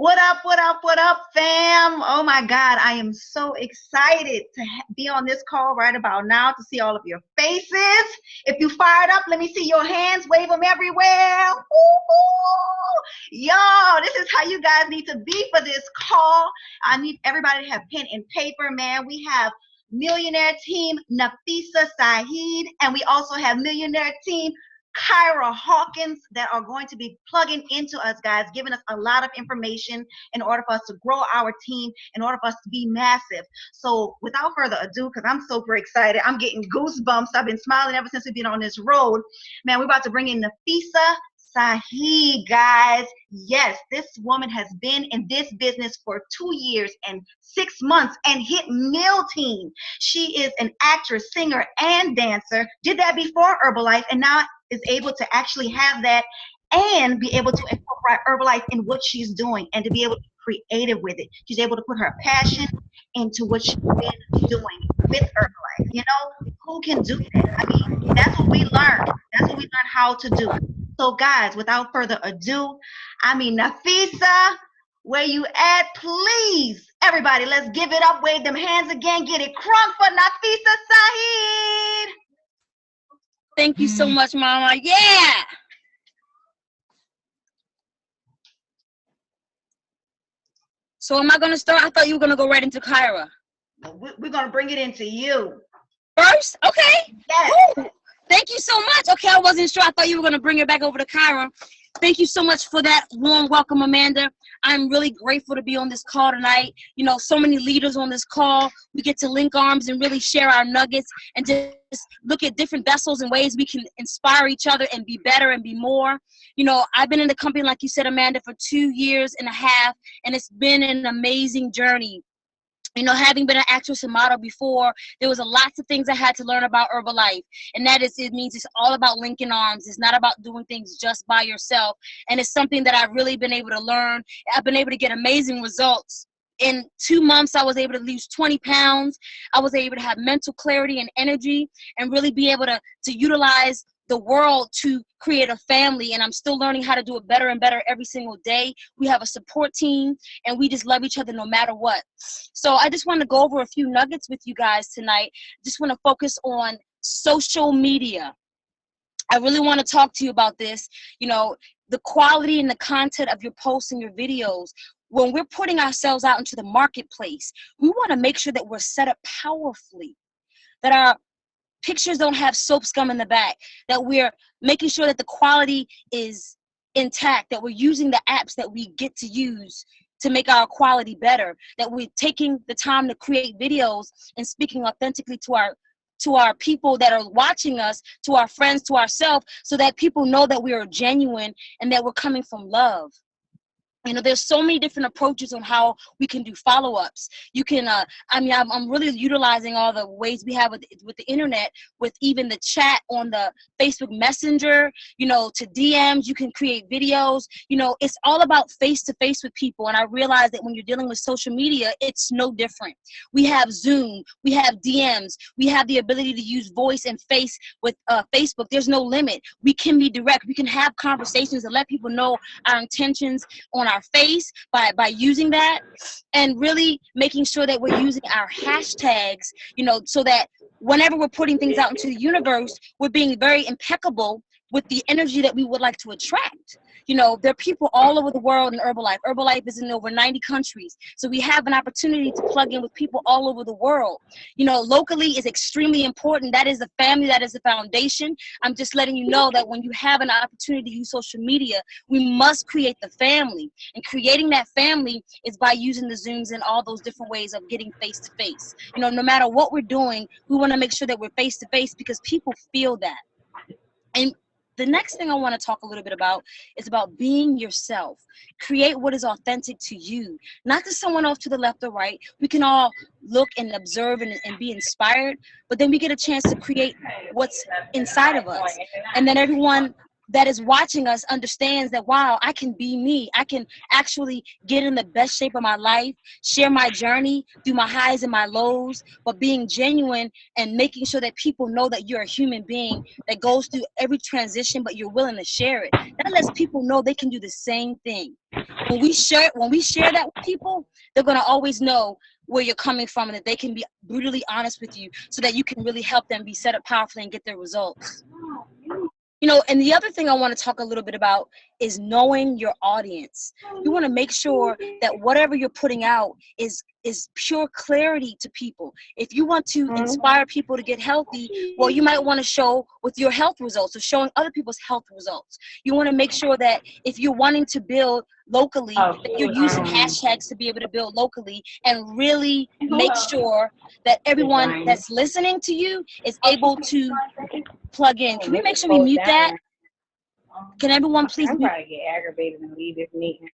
What up, what up, what up, fam? Oh my God, I am so excited to be on this call right about now to see all of your faces. If you fired up, let me see your hands, wave them everywhere. Woo-hoo. Y'all, this is how you guys need to be for this call. I need everybody to have pen and paper, man. We have millionaire team Nafisah Saeed, and we also have millionaire team Cyrah Hawkins that are going to be plugging into us, guys, giving us a lot of information in order for us to grow our team, in order for us to be massive. So without further ado, because I'm super excited, I'm getting goosebumps. I've been smiling ever since we've been on this road. Man, we're about to bring in Nafisah Saeed, guys. Yes, this woman has been in this business for 2 years and 6 months and hit Mill Team. She is an actress, singer, and dancer. Did that before Herbalife, and now is able to actually have that and be able to incorporate Herbalife in what she's doing and to be able to be creative with it. She's able to put her passion into what she's been doing with Herbalife. You know, who can do that? I mean, that's what we learned. That's what we learned how to do. So guys, without further ado, Nafisah, where you at? Please, everybody, let's give it up. Wave them hands again. Get it crunk for Nafisah Saeed. Thank you so much, Mama. Yeah. So am I going to start? I thought you were going to go right into Cyrah. We're going to bring it into you. First? Okay. Yes. Ooh, thank you so much. Okay, I wasn't sure. I thought you were going to bring it back over to Cyrah. Thank you so much for that warm welcome, Amanda. I'm really grateful to be on this call tonight. You know, so many leaders on this call. We get to link arms and really share our nuggets and just look at different vessels and ways we can inspire each other and be better and be more. You know, I've been in the company, like you said, Amanda, for 2 years and a half, and it's been an amazing journey. You know, having been an actress and model before, there was lots of things I had to learn about Herbalife. And that is, it means it's all about linking arms. It's not about doing things just by yourself. And it's something that I've really been able to learn. I've been able to get amazing results. In 2 months, I was able to lose 20 pounds. I was able to have mental clarity and energy and really be able to utilize the world to create a family, and I'm still learning how to do it better and better every single day. We have a support team, and we just love each other no matter what. So I just want to go over a few nuggets with you guys tonight. Just want to focus on social media. I really want to talk to you about this. You know, the quality and the content of your posts and your videos. When we're putting ourselves out into the marketplace, we want to make sure that we're set up powerfully, that our pictures don't have soap scum in the back, that we're making sure that the quality is intact, that we're using the apps that we get to use to make our quality better, that we're taking the time to create videos and speaking authentically to our people that are watching us, to our friends, to ourselves, so that people know that we are genuine and that we're coming from love. You know, there's so many different approaches on how we can do follow-ups. You can, I'm really utilizing all the ways we have with the internet, with even the chat on the Facebook Messenger, you know, to DMs, you can create videos. You know, it's all about face-to-face with people. And I realize that when you're dealing with social media, it's no different. We have Zoom, we have DMs, we have the ability to use voice and face with Facebook. There's no limit. We can be direct. We can have conversations and let people know our intentions on our face by using that, and really making sure that we're using our hashtags, you know, so that whenever we're putting things out into the universe, we're being very impeccable with the energy that we would like to attract. You know, there are people all over the world in Herbalife. Herbalife is in over 90 countries. So we have an opportunity to plug in with people all over the world. You know, locally is extremely important. That is the family, that is the foundation. I'm just letting you know that when you have an opportunity to use social media, we must create the family. And creating that family is by using the Zooms and all those different ways of getting face to face. You know, no matter what we're doing, we want to make sure that we're face to face because people feel that. And the next thing I want to talk a little bit about is about being yourself. Create what is authentic to you, not to someone else to the left or right. We can all look and observe and be inspired, but then we get a chance to create what's inside of us. And then everyone that is watching us understands that, wow, I can be me. I can actually get in the best shape of my life, share my journey through my highs and my lows, but being genuine and making sure that people know that you're a human being that goes through every transition, but you're willing to share it. That lets people know they can do the same thing. when we share that with people, they're gonna always know where you're coming from and that they can be brutally honest with you so that you can really help them be set up powerfully and get their results. You know, and the other thing I want to talk a little bit about is knowing your audience. You want to make sure that whatever you're putting out is pure clarity to people. If you want to inspire people to get healthy, well, you might want to show with your health results or showing other people's health results. You want to make sure that if you're wanting to build locally, that you're using hashtags to be able to build locally and really make sure that everyone that's listening to you is able to plug in. Can we make sure we mute that? Can everyone please mute? I'm probably get aggravated and leave this meeting.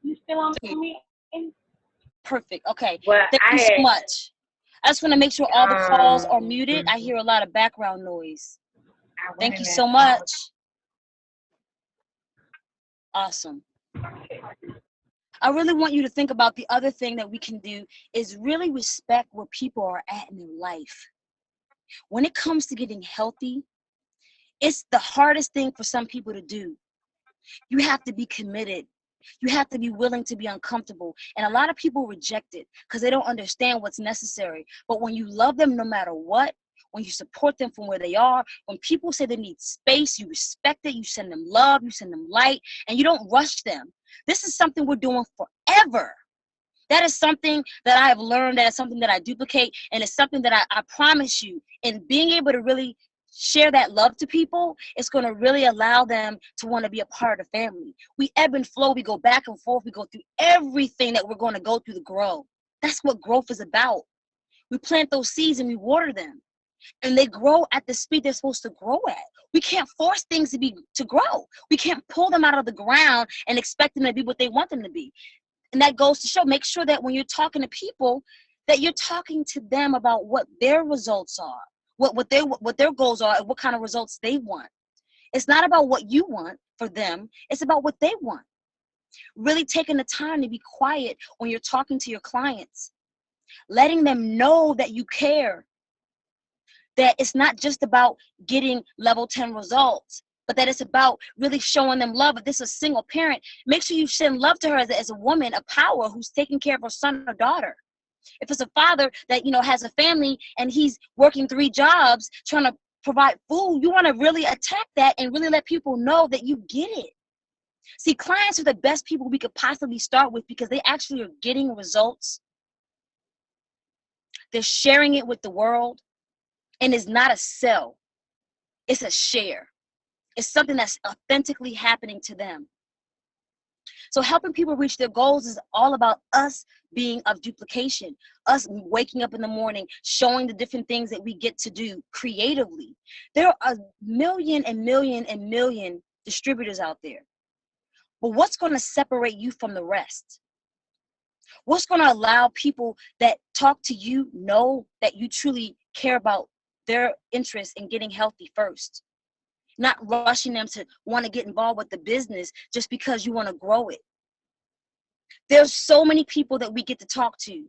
You still on the meeting? Perfect. Okay. Well, Thank you so much. I just want to make sure all the calls are muted. I hear a lot of background noise. Thank you so much. Awesome. I really want you to think about the other thing that we can do is really respect where people are at in their life. When it comes to getting healthy, it's the hardest thing for some people to do. You have to be committed. You have to be willing to be uncomfortable. And a lot of people reject it because they don't understand what's necessary. But when you love them no matter what, when you support them from where they are, when people say they need space, you respect it, you send them love, you send them light, and you don't rush them. This is something we're doing forever. That is something that I have learned, that is something that I duplicate, and it's something that I promise you, in being able to really share that love to people, it's going to really allow them to want to be a part of the family. We ebb and flow, we go back and forth, we go through everything that we're going to go through to grow. That's what growth is about. We plant those seeds and we water them, and they grow at the speed they're supposed to grow at. We can't force things to grow. We can't pull them out of the ground and expect them to be what they want them to be. And that goes to show, make sure that when you're talking to people, that you're talking to them about what their results are, what their goals are, and what kind of results they want. It's not about what you want for them. It's about what they want. Really taking the time to be quiet when you're talking to your clients, letting them know that you care, that it's not just about getting level 10 results, but that it's about really showing them love. If this is a single parent, make sure you send love to her as a woman of power who's taking care of her son or daughter. If it's a father that, has a family and he's working 3 jobs trying to provide food, you want to really attack that and really let people know that you get it. See, clients are the best people we could possibly start with because they actually are getting results. They're sharing it with the world, and it's not a sell. It's a share. It's something that's authentically happening to them. So helping people reach their goals is all about us being of duplication, us waking up in the morning, showing the different things that we get to do creatively. There are a million and million and million distributors out there. But what's going to separate you from the rest? What's going to allow people that talk to you know that you truly care about their interest in getting healthy first? Not rushing them to want to get involved with the business just because you want to grow it. There's so many people that we get to talk to.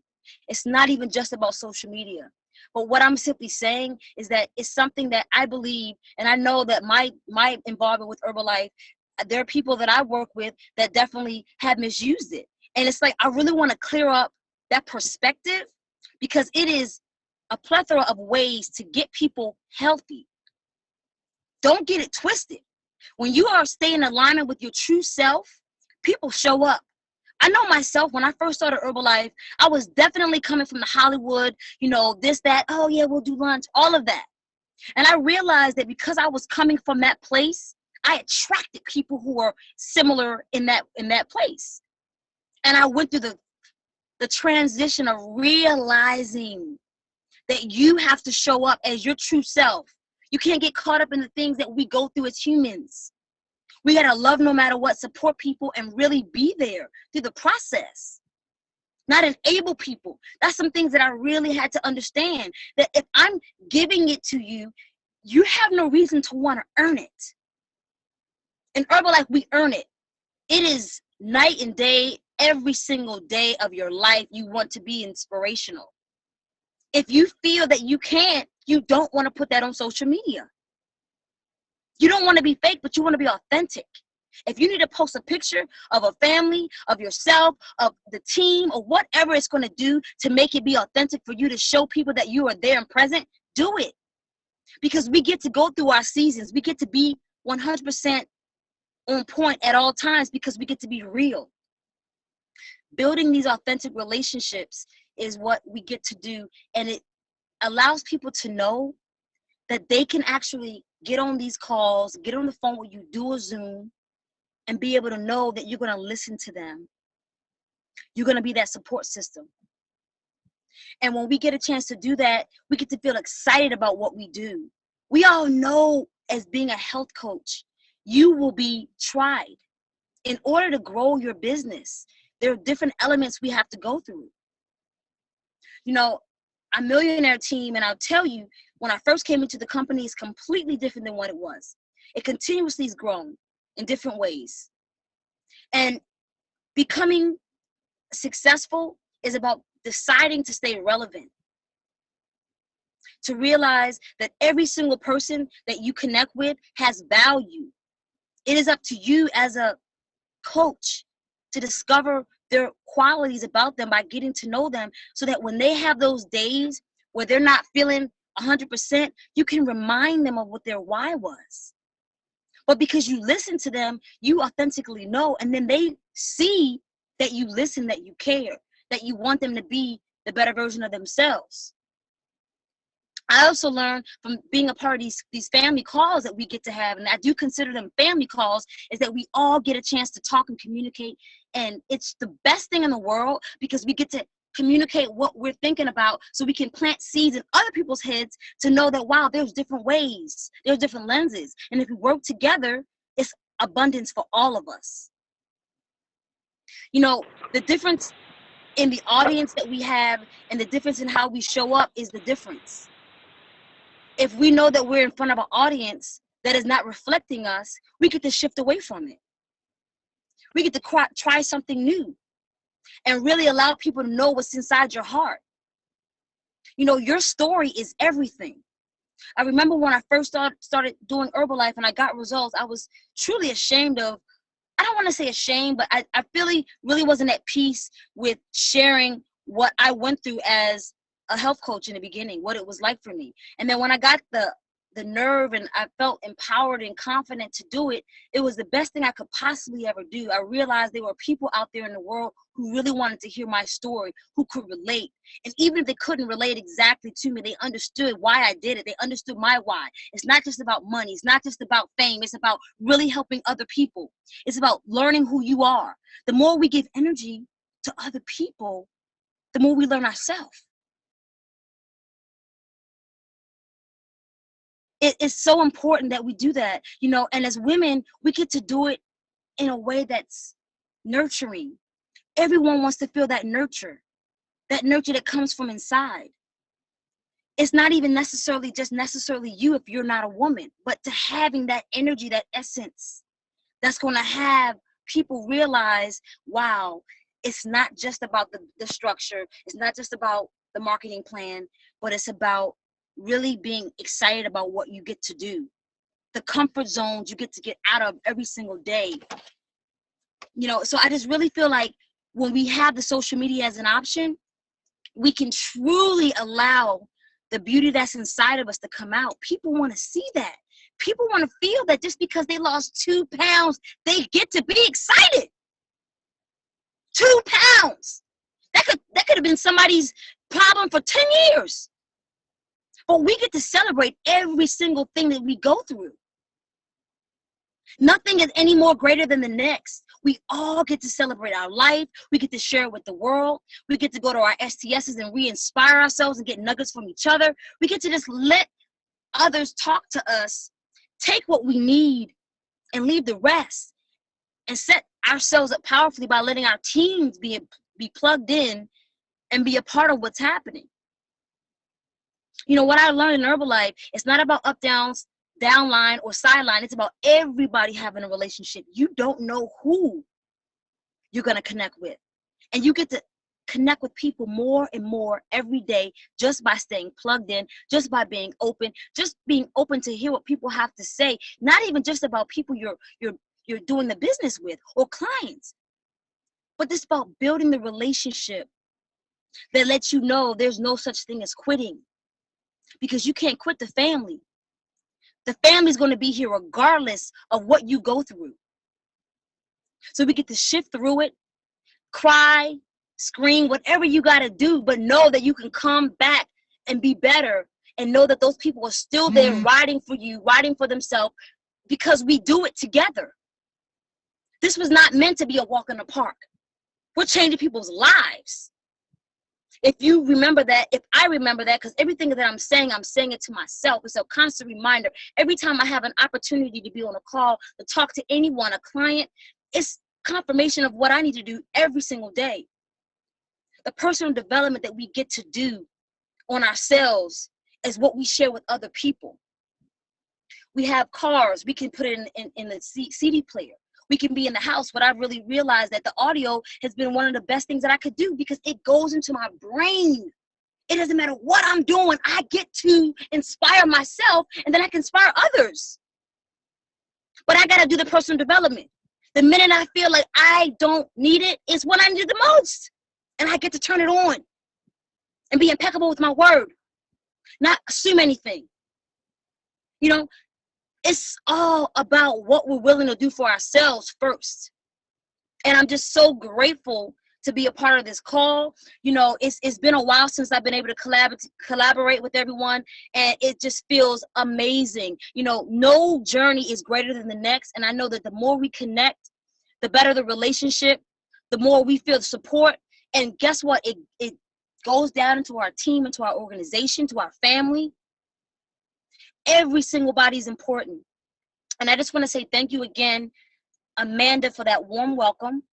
It's not even just about social media. But what I'm simply saying is that it's something that I believe, and I know that my involvement with Herbalife, there are people that I work with that definitely have misused it. And it's like, I really want to clear up that perspective because it is a plethora of ways to get people healthy. Don't get it twisted. When you are staying in alignment with your true self, people show up. I know myself, when I first started Herbalife, I was definitely coming from the Hollywood, this, that, oh yeah, we'll do lunch, all of that. And I realized that because I was coming from that place, I attracted people who were similar in that place. And I went through the transition of realizing that you have to show up as your true self. You can't get caught up in the things that we go through as humans. We got to love no matter what, support people, and really be there through the process. Not enable people. That's some things that I really had to understand. That if I'm giving it to you, you have no reason to want to earn it. In Herbalife, we earn it. It is night and day, every single day of your life, you want to be inspirational. If you feel that you can't, you don't want to put that on social media. You don't want to be fake, but you want to be authentic. If you need to post a picture of a family, of yourself, of the team, or whatever it's going to do to make it be authentic for you to show people that you are there and present, do it. Because we get to go through our seasons. We get to be 100% on point at all times because we get to be real. Building these authentic relationships is what we get to do, and it allows people to know that they can actually get on these calls, get on the phone with you, do a Zoom, and be able to know that you're going to listen to them. You're going to be that support system. And when we get a chance to do that, we get to feel excited about what we do. We all know, as being a health coach, you will be tried. In order to grow your business, there are different elements we have to go through. You know, our millionaire team, and I'll tell you, when I first came into the company, it's completely different than what it was. It continuously has grown in different ways. And becoming successful is about deciding to stay relevant. To realize that every single person that you connect with has value. It is up to you as a coach to discover their qualities about them by getting to know them, so that when they have those days where they're not feeling 100%, you can remind them of what their why was. But because you listen to them, you authentically know, and then they see that you listen, that you care, that you want them to be the better version of themselves. I also learned from being a part of these family calls that we get to have, and I do consider them family calls, is that we all get a chance to talk and communicate. And it's the best thing in the world because we get to communicate what we're thinking about, so we can plant seeds in other people's heads to know that, wow, there's different ways, there's different lenses. And if we work together, it's abundance for all of us. You know, the difference in the audience that we have and the difference in how we show up is the difference. If we know that we're in front of an audience that is not reflecting us, we get to shift away from it. We get to try something new and really allow people to know what's inside your heart. You know, your story is everything. I remember when I first started doing Herbalife and I got results, I was truly ashamed of, I don't want to say ashamed, but I really wasn't at peace with sharing what I went through as a health coach in the beginning, what it was like for me. And then when I got the nerve and I felt empowered and confident to do it, it was the best thing I could possibly ever do. I realized there were people out there in the world who really wanted to hear my story, who could relate. And even if they couldn't relate exactly to me, they understood why I did it. They understood my why. It's not just about money. It's not just about fame. It's about really helping other people. It's about learning who you are. The more we give energy to other people, the more we learn ourselves. It is so important that we do that, you know, and as women, we get to do it in a way that's nurturing. Everyone wants to feel that nurture that comes from inside. It's not even necessarily you if you're not a woman, but to having that energy, that essence that's going to have people realize, wow, it's not just about the structure. It's not just about the marketing plan, but it's about really being excited about what you get to do, the comfort zones you get to get out of every single day. You know, so I just really feel like when we have the social media as an option, we can truly allow the beauty that's inside of us to come out. People want to see that. People want to feel that just because they lost 2 pounds, they get to be excited. 2 pounds. That could have been somebody's problem for 10 years. But we get to celebrate every single thing that we go through. Nothing is any more greater than the next. We all get to celebrate our life. We get to share it with the world. We get to go to our STSs and re-inspire ourselves and get nuggets from each other. We get to just let others talk to us, take what we need, and leave the rest, and set ourselves up powerfully by letting our teams be plugged in and be a part of what's happening. You know, what I learned in Herbalife, it's not about up, downs, downline, or sideline. It's about everybody having a relationship. You don't know who you're going to connect with. And you get to connect with people more and more every day just by staying plugged in, just by being open to hear what people have to say. Not even just about people you're you're doing the business with or clients. But this is about building the relationship that lets you know there's no such thing as quitting, because you can't quit the family. The family's going to be here regardless of what you go through. So we get to shift through it, cry, scream, whatever you got to do, but know that you can come back and be better, and know that those people are still there riding for you, riding for themselves, because we do it together. This was not meant to be a walk in the park. We're changing people's lives. If you remember that, if I remember that, because everything that I'm saying it to myself. It's a constant reminder. Every time I have an opportunity to be on a call, to talk to anyone, a client, it's confirmation of what I need to do every single day. The personal development that we get to do on ourselves is what we share with other people. We have cars, we can put it in the CD player. We can be in the house, but I really realized that the audio has been one of the best things that I could do, because it goes into my brain. It doesn't matter what I'm doing, I get to inspire myself, and then I can inspire others. But I gotta do the personal development. The minute I feel like I don't need it is when I need it the most. And I get to turn it on and be impeccable with my word, not assume anything. You know, it's all about what we're willing to do for ourselves first. And I'm just so grateful to be a part of this call. You know, it's been a while since I've been able to collaborate with everyone, and it just feels amazing. You know, no journey is greater than the next, and I know that the more we connect, the better the relationship, the more we feel the support. And guess what? It goes down into our team, into our organization, to our family. Every single body is important. And I just want to say thank you again, Amanda, for that warm welcome.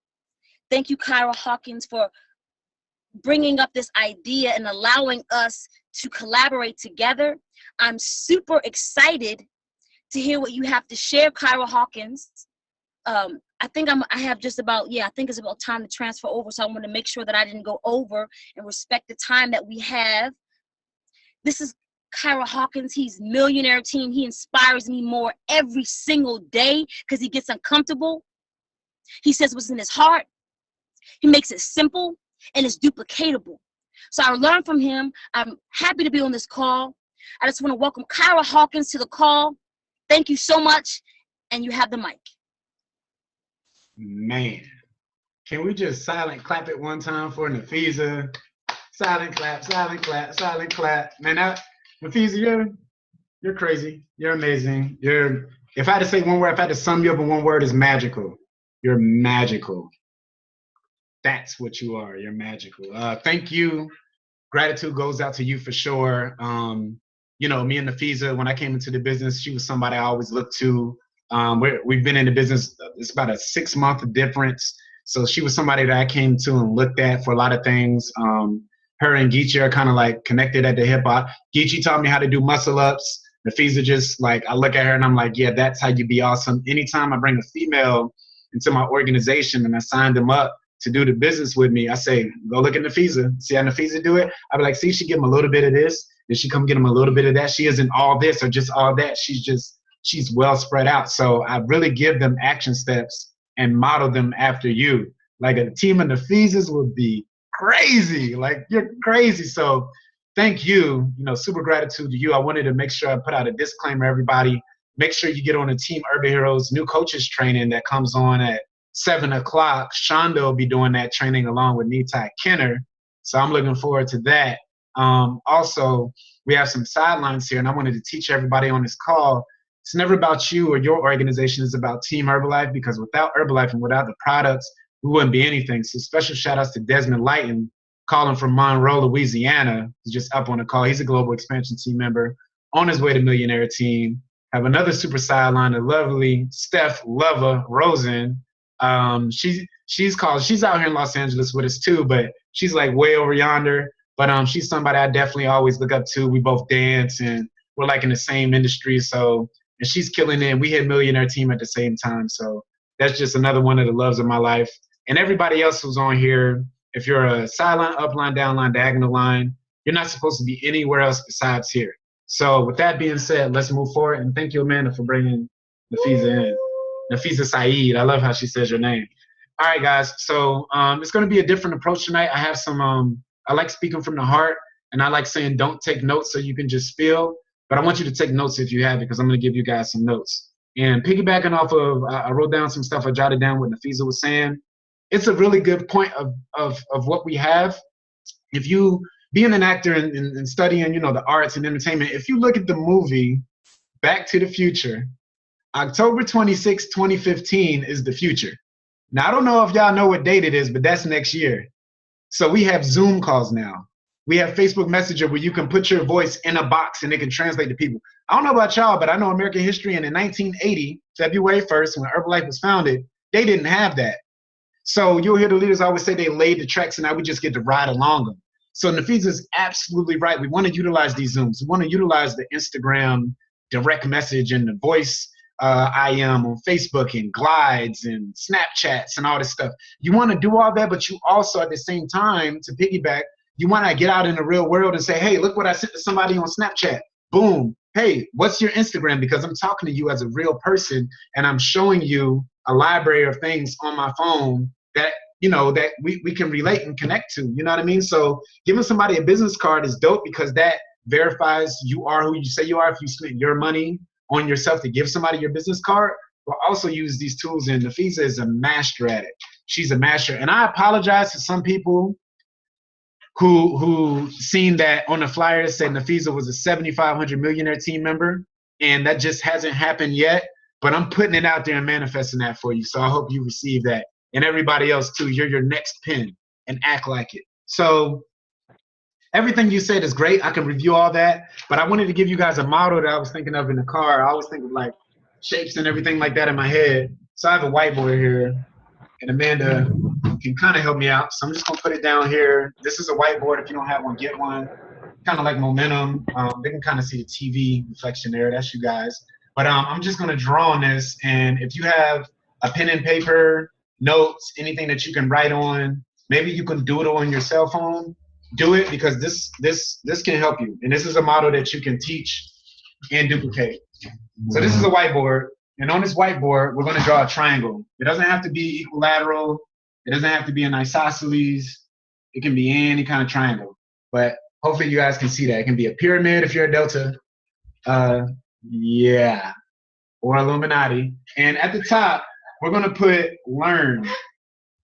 Thank you, Cyrah Hawkins, for bringing up this idea and allowing us to collaborate together. I'm super excited to hear what you have to share, Cyrah Hawkins. I think I think it's about time to transfer over. So I want to make sure that I didn't go over and respect the time that we have. This is Cyrah Hawkins. He's Millionaire Team. He inspires me more every single day because he gets uncomfortable. He says what's in his heart. He makes it simple and it's duplicatable. So I learned from him. I'm happy to be on this call. I just want to welcome Cyrah Hawkins to the call. Thank you so much. And you have the mic. Man, can we just silent clap it one time for Nafisah? Silent clap, silent clap, silent clap. Man, Nafisah, you're crazy. You're amazing. If I had to say one word, if I had to sum you up in one word, is magical. You're magical. That's what you are. You're magical. Thank you. Gratitude goes out to you for sure. You know, me and Nafisah, when I came into the business, she was somebody I always looked to. We've been in the business, it's about a 6-month difference. So she was somebody that I came to and looked at for a lot of things. Her and Geechee are kind of like connected at the hip hop. Geechee taught me how to do muscle ups. Nafisah just like, I look at her and I'm like, yeah, that's how you be awesome. Anytime I bring a female into my organization and I signed them up to do the business with me, I say, go look at Nafisah. See how Nafisah do it? I be like, see, she give him a little bit of this. Then she come get him a little bit of that. She isn't all this or just all that. She's well spread out. So I really give them action steps and model them after you. Like a team of Nafisahs would be crazy. Like, you're crazy. So thank you. You know, super gratitude to you. I wanted to make sure I put out a disclaimer, everybody. Make sure you get on the Team Urban Heroes new coaches training that comes on at 7 o'clock. Shonda will be doing that training along with Nitai Kenner. So I'm looking forward to that. Also, we have some sidelines here, and I wanted to teach everybody on this call. It's never about you or your organization. It's about Team Herbalife, because without Herbalife and without the products, we wouldn't be anything. So special shout outs to Desmond Lighton, calling from Monroe, Louisiana. He's just up on the call. He's a global expansion team member on his way to Millionaire Team. Have another super sideline, the lovely Steph Lover Rosen. She's out here in Los Angeles with us too, but she's like way over yonder. But she's somebody I definitely always look up to. We both dance and we're like in the same industry. So, and she's killing it. We hit Millionaire Team at the same time. So that's just another one of the loves of my life. And everybody else who's on here, if you're a sideline, upline, downline, diagonal line, you're not supposed to be anywhere else besides here. So with that being said, let's move forward. And thank you, Amanda, for bringing Nafisah in. Nafisah Saeed. I love how she says your name. All right, guys. So it's going to be a different approach tonight. I have some. I like speaking from the heart, and I like saying don't take notes so you can just spill. But I want you to take notes if you have it, because I'm going to give you guys some notes. And piggybacking off of, I wrote down some stuff. I jotted down what Nafisah was saying. It's a really good point of what we have. If you being an actor and studying, the arts and entertainment, if you look at the movie Back to the Future, October 26, 2015 is the future. Now, I don't know if y'all know what date it is, but that's next year. So we have Zoom calls now. We have Facebook Messenger where you can put your voice in a box and it can translate to people. I don't know about y'all, but I know American history, and in 1980, February 1st, when Herbalife was founded, they didn't have that. So you'll hear the leaders always say they laid the tracks and now we just get to ride along them. So Nafisah is absolutely right. We want to utilize these Zooms. We want to utilize the Instagram direct message and the voice IM on Facebook and glides and Snapchats and all this stuff. You want to do all that, but you also at the same time, to piggyback, you want to get out in the real world and say, hey, look what I sent to somebody on Snapchat. Boom. Hey, what's your Instagram? Because I'm talking to you as a real person and I'm showing you a library of things on my phone that that we can relate and connect to. You know what I mean? So giving somebody a business card is dope because that verifies you are who you say you are. If you spend your money on yourself to give somebody your business card, but also use these tools. And Nafisah is a master at it. She's a master. And I apologize to some people who seen that on the flyer that said Nafisah was a 7,500 millionaire team member, and that just hasn't happened yet. But I'm putting it out there and manifesting that for you. So I hope you receive that. And everybody else too, you're your next pin, and act like it. So everything you said is great. I can review all that, but I wanted to give you guys a model that I was thinking of in the car. I always think of like shapes and everything like that in my head. So I have a whiteboard here, and Amanda can kind of help me out. So I'm just gonna put it down here. This is a whiteboard. If you don't have one, get one. Kind of like Momentum. They can kind of see the TV reflection there. That's you guys. But I'm just gonna draw on this, and if you have a pen and paper, notes, anything that you can write on, maybe you can do it on your cell phone. Do it, because this can help you. And this is a model that you can teach and duplicate. So this is a whiteboard, and on this whiteboard, we're gonna draw a triangle. It doesn't have to be equilateral. It doesn't have to be an isosceles. It can be any kind of triangle. But hopefully you guys can see that. It can be a pyramid if you're a delta. Yeah, or Illuminati. And at the top, we're gonna put learn.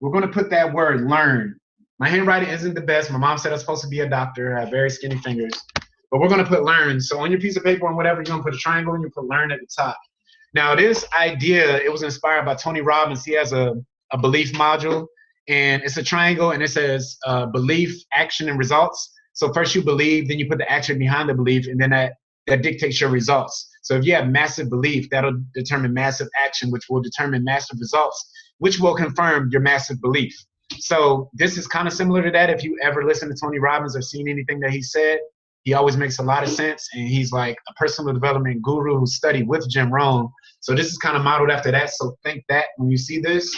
We're gonna put that word learn. My handwriting isn't the best. My mom said I'm supposed to be a doctor. I have very skinny fingers. But we're going to put learn. So on your piece of paper and whatever, you're going to put a triangle and you put learn at the top. Now, this idea, it was inspired by Tony Robbins. He has a belief module, and it's a triangle, and it says belief, action, and results. So first you believe, then you put the action behind the belief, and then that dictates your results. So if you have massive belief, that'll determine massive action, which will determine massive results, which will confirm your massive belief. So this is kind of similar to that. If you ever listen to Tony Robbins or seen anything that he said, he always makes a lot of sense. And he's like a personal development guru who studied with Jim Rohn. So this is kind of modeled after that. So think that when you see this.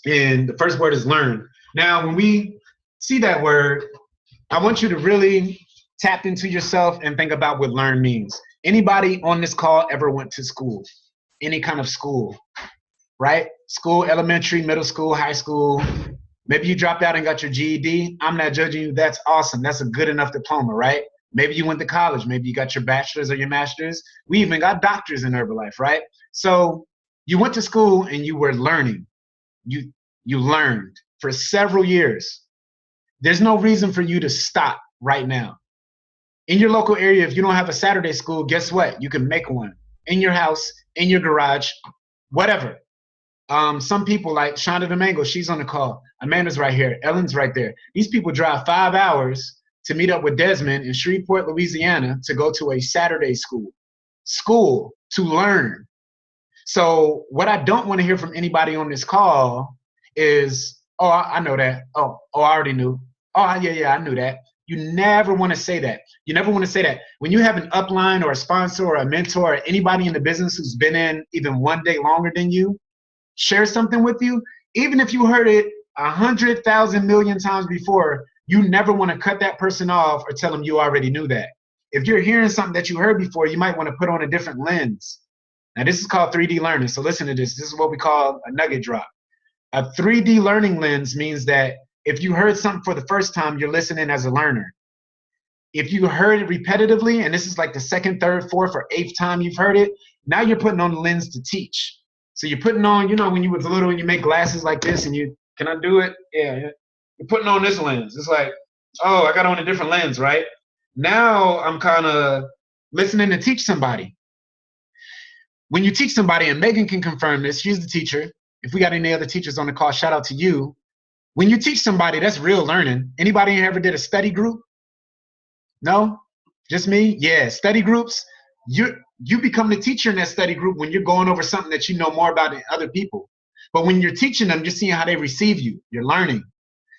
And the first word is learn. Now, when we see that word, I want you to really tap into yourself and think about what learn means. Anybody on this call ever went to school? Any kind of school? Right? School, elementary, middle school, high school. Maybe you dropped out and got your GED. I'm not judging you. That's awesome. That's a good enough diploma, right? Maybe you went to college. Maybe you got your bachelor's or your master's. We even got doctors in Herbalife, right? So you went to school and you were learning. You learned for several years. There's no reason for you to stop right now. In your local area, if you don't have a Saturday school, guess what? You can make one in your house, in your garage, whatever. Some people like Shonda Domingo, she's on the call. Amanda's right here. Ellen's right there. These people drive 5 hours to meet up with Desmond in Shreveport, Louisiana to go to a Saturday school to learn. So what I don't want to hear from anybody on this call is, oh, I know that. Oh, I already knew. Oh, yeah, I knew that. You never want to say that. You never want to say that. When you have an upline or a sponsor or a mentor or anybody in the business who's been in even one day longer than you, share something with you, even if you heard it 100,000 million times before, you never want to cut that person off or tell them you already knew that. If you're hearing something that you heard before, you might want to put on a different lens. Now, this is called 3D learning. So listen to this. This is what we call a nugget drop. A 3D learning lens means that if you heard something for the first time, you're listening as a learner. If you heard it repetitively, and this is like the second, third, fourth, or eighth time you've heard it, now you're putting on the lens to teach. So you're putting on, you know, when you was little and you make glasses like this and you, can I do it? Yeah. You're putting on this lens. It's like, oh, I got on a different lens, right? Now I'm kind of listening to teach somebody. When you teach somebody, and Megan can confirm this, she's the teacher. If we got any other teachers on the call, shout out to you. When you teach somebody, that's real learning. Anybody ever did a study group? No? Just me? Yeah, study groups. You become the teacher in that study group when you're going over something that you know more about than other people. But when you're teaching them, you're seeing how they receive you. You're learning.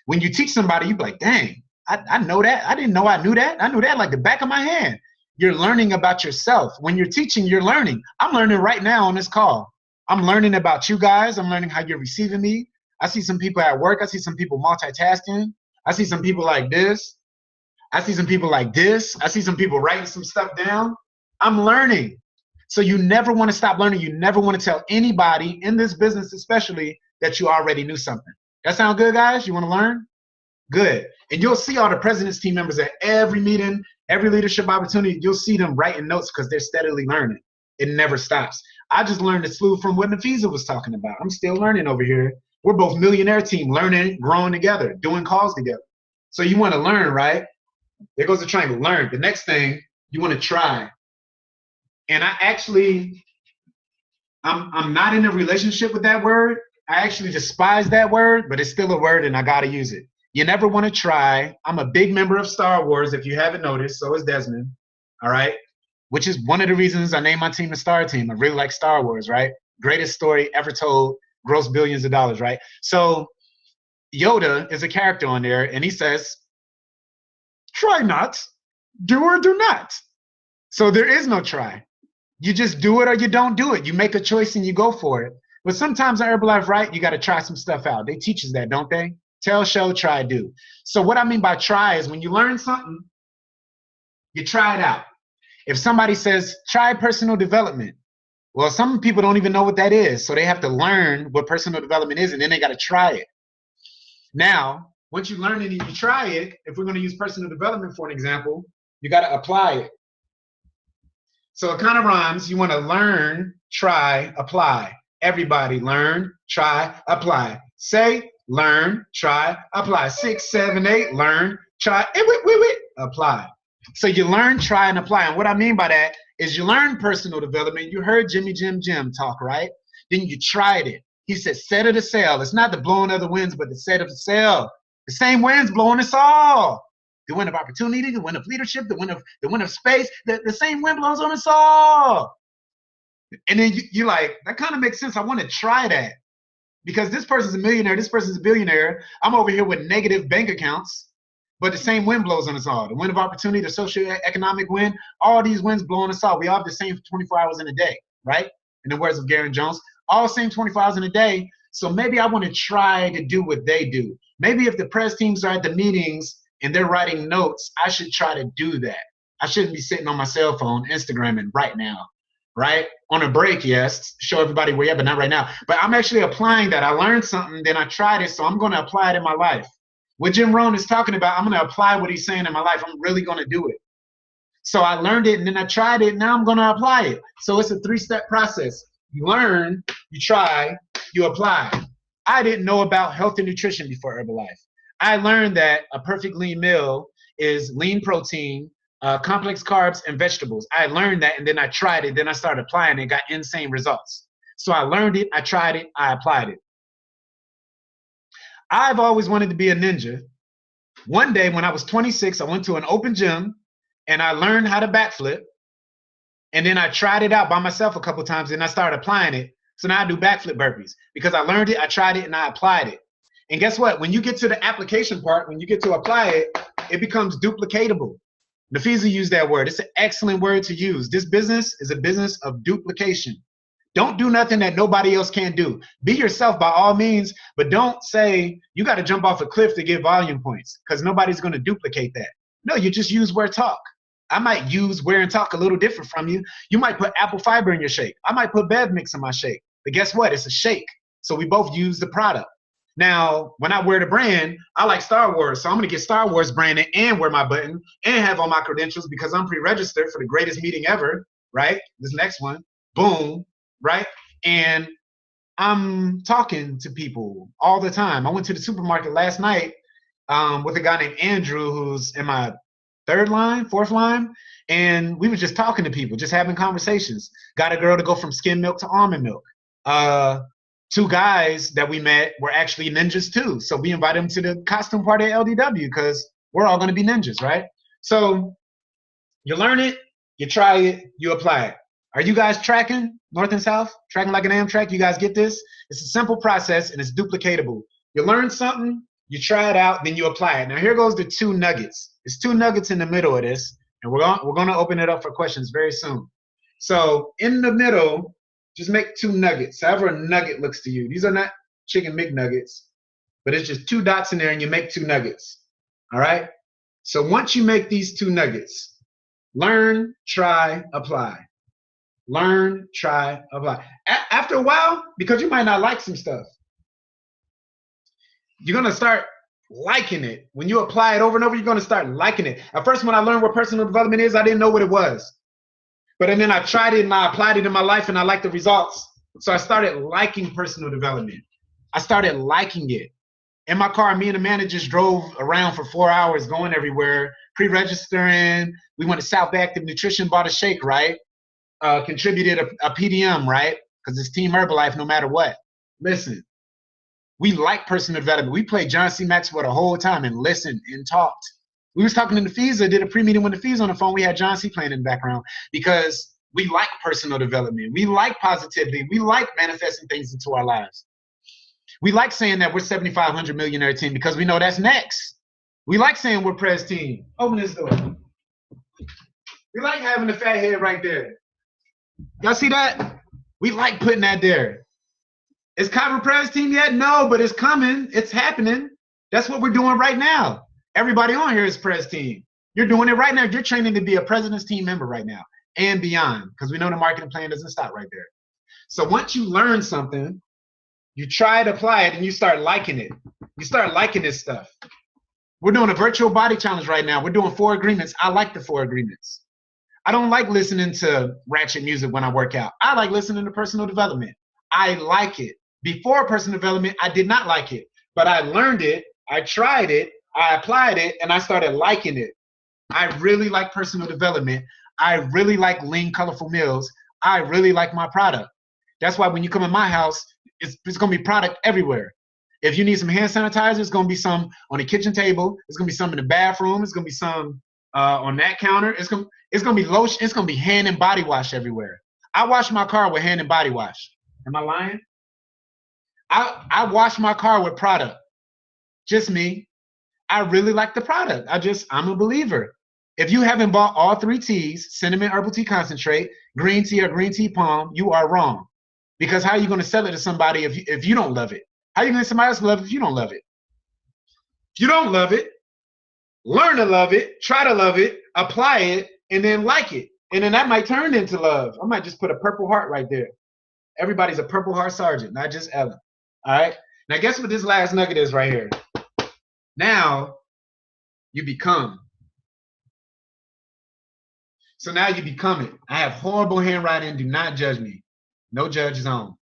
When you teach somebody, you're like, dang, I know that. I didn't know I knew that. I knew that like the back of my hand. You're learning about yourself. When you're teaching, you're learning. I'm learning right now on this call. I'm learning about you guys. I'm learning how you're receiving me. I see some people at work. I see some people multitasking. I see some people like this. I see some people like this. I see some people writing some stuff down. I'm learning. So you never want to stop learning. You never want to tell anybody in this business especially that you already knew something. That sound good, guys? You want to learn? Good. And you'll see all the president's team members at every meeting, every leadership opportunity. You'll see them writing notes because they're steadily learning. It never stops. I just learned a slew from what Nafisah was talking about. I'm still learning over here. We're both millionaire team, learning, growing together, doing calls together. So you want to learn, right? There goes the triangle, learn. The next thing, you want to try. And I'm not in a relationship with that word. I actually despise that word, but it's still a word and I got to use it. You never want to try. I'm a big member of Star Wars, if you haven't noticed. So is Desmond, all right? Which is one of the reasons I named my team the Star Team. I really like Star Wars, right? Greatest story ever told, gross billions of dollars, right? So Yoda is a character on there, and he says, try not, do or do not. So there is no try. You just do it or you don't do it. You make a choice and you go for it. But sometimes in Herbalife, right, you got to try some stuff out. They teach us that, don't they? Tell, show, try, do. So what I mean by try is when you learn something, you try it out. If somebody says, try personal development, well, some people don't even know what that is. So they have to learn what personal development is, and then they got to try it. Now, once you learn it and you try it, if we're going to use personal development for an example, you got to apply it. So it kind of rhymes. You want to learn, try, apply. Everybody learn, try, apply. Say, learn, try, apply. 6, 7, 8, learn, try, apply. So you learn, try, and apply. And what I mean by that is you learn personal development. You heard Jim talk, right? Then you tried it. He said, set of the sail. It's not the blowing of the winds, but the set of the sail. The same wind's blowing us all. The wind of opportunity, the wind of leadership, the wind of space. The same wind blows on us all. And then you're like, that kind of makes sense. I want to try that. Because this person's a millionaire, this person's a billionaire. I'm over here with negative bank accounts, but the same wind blows on us all. The wind of opportunity, the socio-economic wind, all these winds blowing us all. We all have the same 24 hours in a day, right? In the words of Garen Jones, all the same 24 hours in a day. So maybe I want to try to do what they do. Maybe if the press teams are at the meetings and they're writing notes, I should try to do that. I shouldn't be sitting on my cell phone, Instagramming right now, right? On a break, yes, show everybody where you're at, but not right now. But I'm actually applying that. I learned something, then I tried it, so I'm going to apply it in my life. What Jim Rohn is talking about, I'm going to apply what he's saying in my life. I'm really going to do it. So I learned it, and then I tried it, now I'm going to apply it. So it's a 3-step process. You learn, you try, you apply. I didn't know about health and nutrition before Herbalife. I learned that a perfect lean meal is lean protein, complex carbs, and vegetables. I learned that, and then I tried it. Then I started applying it, got insane results. So I learned it, I tried it, I applied it. I've always wanted to be a ninja. One day when I was 26, I went to an open gym, and I learned how to backflip. And then I tried it out by myself a couple times, and I started applying it. So now I do backflip burpees because I learned it, I tried it, and I applied it. And guess what? When you get to the application part, when you get to apply it, it becomes duplicatable. Nafisah used that word. It's an excellent word to use. This business is a business of duplication. Don't do nothing that nobody else can do. Be yourself by all means, but don't say you got to jump off a cliff to get volume points because nobody's going to duplicate that. No, you just use where talk. I might use wear and talk a little different from you. You might put apple fiber in your shake. I might put Bev mix in my shake. But guess what? It's a shake. So we both use the product. Now, when I wear the brand, I like Star Wars. So I'm going to get Star Wars branded and wear my button and have all my credentials because I'm pre-registered for the greatest meeting ever, right? This next one. Boom, right? And I'm talking to people all the time. I went to the supermarket last night with a guy named Andrew who's in my fourth line, and we were just talking to people, just having conversations. Got a girl to go from skim milk to almond milk. 2 guys that we met were actually ninjas too, so we invited them to the costume party at LDW because we're all going to be ninjas, right? So you learn it, you try it, you apply it. Are you guys tracking north and south? Tracking like an Amtrak? You guys get this? It's a simple process and it's duplicatable. You learn something, you try it out, then you apply it. Now here goes the 2 nuggets. There's 2 nuggets in the middle of this, and we're going to open it up for questions very soon. So in the middle, just make 2 nuggets, however a nugget looks to you. These are not chicken McNuggets, but it's just 2 dots in there and you make 2 nuggets. All right? So once you make these 2 nuggets, learn, try, apply. Learn, try, apply. After a while, because you might not like some stuff, you're going to start liking it. When you apply it over and over, you're going to start liking it. At first, when I learned what personal development is, I didn't know what it was. But then I tried it and I applied it in my life and I liked the results. So I started liking personal development. I started liking it. In my car, me and Amanda just drove around for 4 hours, going everywhere, pre-registering. We went to South Active Nutrition, bought a shake, right? Contributed a PDM, right? Because it's Team Herbalife no matter what. Listen, we like personal development. We played John C. Maxwell the whole time and listened and talked. We was talking to Nafisah, did a pre-meeting with Nafisah on the phone. We had John C. playing in the background because we like personal development. We like positivity. We like manifesting things into our lives. We like saying that we're 7,500 millionaire team because we know that's next. We like saying we're Prez team. Open this door. We like having the fat head right there. Y'all see that? We like putting that there. Is Kyra Prez team yet? No, but it's coming. It's happening. That's what we're doing right now. Everybody on here is Prez team. You're doing it right now. You're training to be a President's team member right now and beyond because we know the marketing plan doesn't stop right there. So once you learn something, you try it, apply it, and you start liking it. You start liking this stuff. We're doing a virtual body challenge right now. We're doing 4 agreements. I like the 4 agreements. I don't like listening to ratchet music when I work out. I like listening to personal development. I like it. Before personal development, I did not like it. But I learned it, I tried it, I applied it, and I started liking it. I really like personal development. I really like lean, colorful meals. I really like my product. That's why when you come in my house, it's going to be product everywhere. If you need some hand sanitizer, it's going to be some on the kitchen table. It's going to be some in the bathroom. It's going to be some on that counter. It's going to be lotion. It's going to be hand and body wash everywhere. I wash my car with hand and body wash. Am I lying? I wash my car with product. Just me. I really like the product. I'm a believer. If you haven't bought all 3 teas, cinnamon herbal tea concentrate, green tea or green tea palm, you are wrong. Because how are you going to sell it to somebody if you don't love it? How are you going to somebody else love it if you don't love it? If you don't love it, learn to love it, try to love it, apply it, and then like it. And then that might turn into love. I might just put a purple heart right there. Everybody's a Purple Heart Sergeant, not just Ellen. All right? Now guess what this last nugget is right here? Now you become. So now you become it. I have horrible handwriting. Do not judge me. No judge zone.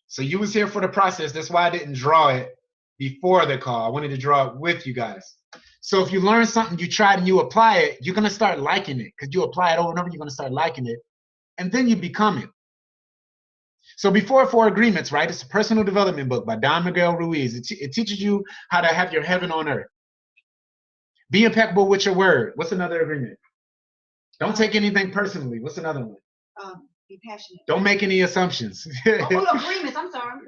So you was here for the process. That's why I didn't draw it before the call. I wanted to draw it with you guys. So if you learn something, you try it and you apply it, you're going to start liking it because you apply it over and over, you're going to start liking it. And then you become it. So before 4 agreements, right? It's a personal development book by Don Miguel Ruiz. It teaches you how to have your heaven on earth. Be impeccable with your word. What's another agreement? Don't take anything personally. What's another one? Be passionate. Don't make any assumptions. Agreements. I'm sorry.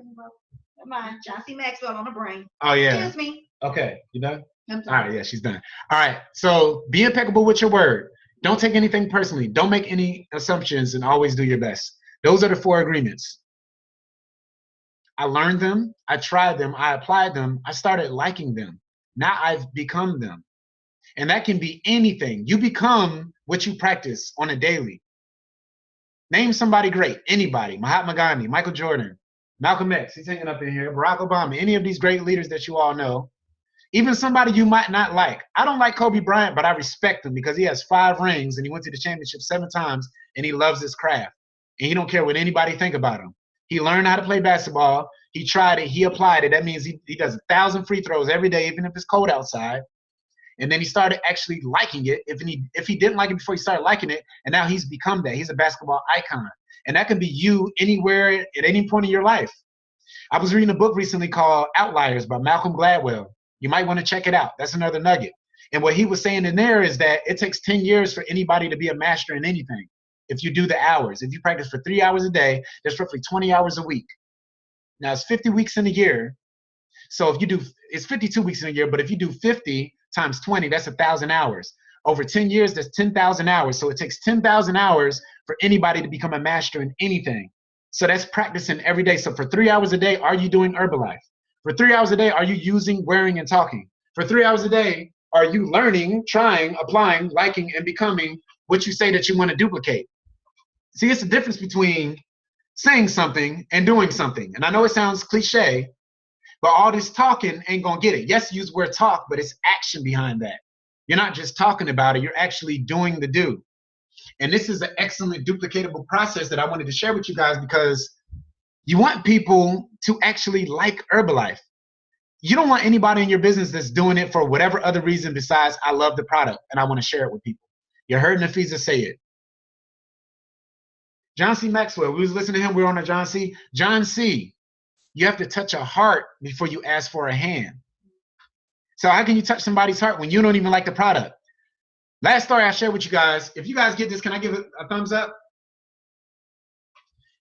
Never mind. John C. Maxwell on the brain. Oh, yeah. Excuse me. Okay. You done? I'm All sorry. right. Yeah, she's done. All right. So be impeccable with your word. Don't take anything personally. Don't make any assumptions and always do your best. Those are the 4 agreements. I learned them. I tried them. I applied them. I started liking them. Now I've become them. And that can be anything. You become what you practice on a daily. Name somebody great, anybody. Mahatma Gandhi, Michael Jordan, Malcolm X, he's hanging up in here, Barack Obama, any of these great leaders that you all know. Even somebody you might not like. I don't like Kobe Bryant, but I respect him because he has 5 rings and he went to the championship 7 times and he loves his craft. And he don't care what anybody think about him. He learned how to play basketball. He tried it. He applied it. That means he does 1,000 free throws every day, even if it's cold outside. And then he started actually liking it. If he didn't like it before, he started liking it. And now he's become that. He's a basketball icon. And that can be you anywhere at any point in your life. I was reading a book recently called Outliers by Malcolm Gladwell. You might want to check it out. That's another nugget. And what he was saying in there is that it takes 10 years for anybody to be a master in anything. If you do the hours, if you practice for 3 hours a day, that's roughly 20 hours a week. Now it's 50 weeks in a year. So if you do, it's 52 weeks in a year, but if you do 50 times 20, that's 1,000 hours. Over 10 years, that's 10,000 hours. So it takes 10,000 hours for anybody to become a master in anything. So that's practicing every day. So for 3 hours a day, are you doing Herbalife? For 3 hours a day, are you using, wearing, and talking? For 3 hours a day, are you learning, trying, applying, liking, and becoming what you say that you want to duplicate? See, it's the difference between saying something and doing something. And I know it sounds cliche, but all this talking ain't gonna get it. Yes, use the word talk, but it's action behind that. You're not just talking about it, you're actually doing the do. And this is an excellent duplicatable process that I wanted to share with you guys because you want people to actually like Herbalife. You don't want anybody in your business that's doing it for whatever other reason besides I love the product and I want to share it with people. You heard Nafisah say it. John C. Maxwell, we was listening to him, we were on a John C. John C., you have to touch a heart before you ask for a hand. So how can you touch somebody's heart when you don't even like the product? Last story I shared with you guys. If you guys get this, can I give it a thumbs up?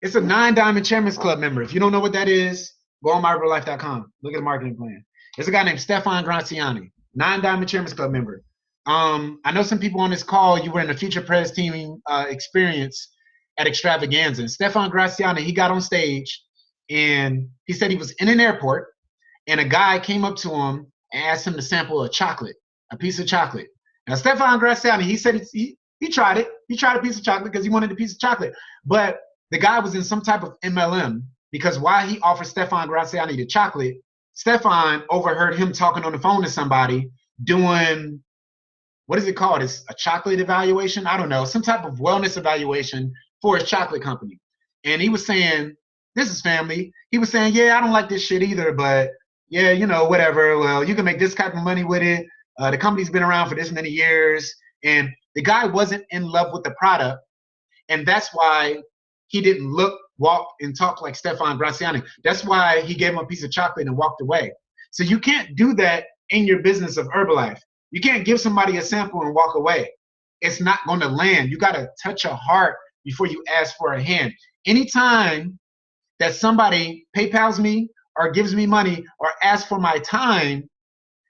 It's a 9-Diamond Chairman's Club member. If you don't know what that is, go on myherbalife.com. Look at the marketing plan. There's a guy named Stefan Graziani, 9-Diamond Chairman's Club member. I know some people on this call, you were in the Future Press team experience at Extravaganza. And Stefan Graziani, he got on stage and he said he was in an airport and a guy came up to him and asked him to sample a chocolate, a piece of chocolate. Now, Stefan Graziani, he said he tried it. He tried a piece of chocolate because he wanted a piece of chocolate. But the guy was in some type of MLM because while he offered Stefan Graziani the chocolate, Stefan overheard him talking on the phone to somebody doing, what is it called? It's a chocolate evaluation? I don't know, some type of wellness evaluation for his chocolate company. And he was saying, this is family. He was saying, yeah, I don't like this shit either, but yeah, you know, whatever. Well, you can make this type of money with it. The company's been around for this many years. And the guy wasn't in love with the product. And that's why he didn't look, walk, and talk like Stefan Graziani. That's why he gave him a piece of chocolate and walked away. So you can't do that in your business of Herbalife. You can't give somebody a sample and walk away. It's not going to land. You got to touch a heart before you ask for a hand. Anytime that somebody PayPals me or gives me money or asks for my time,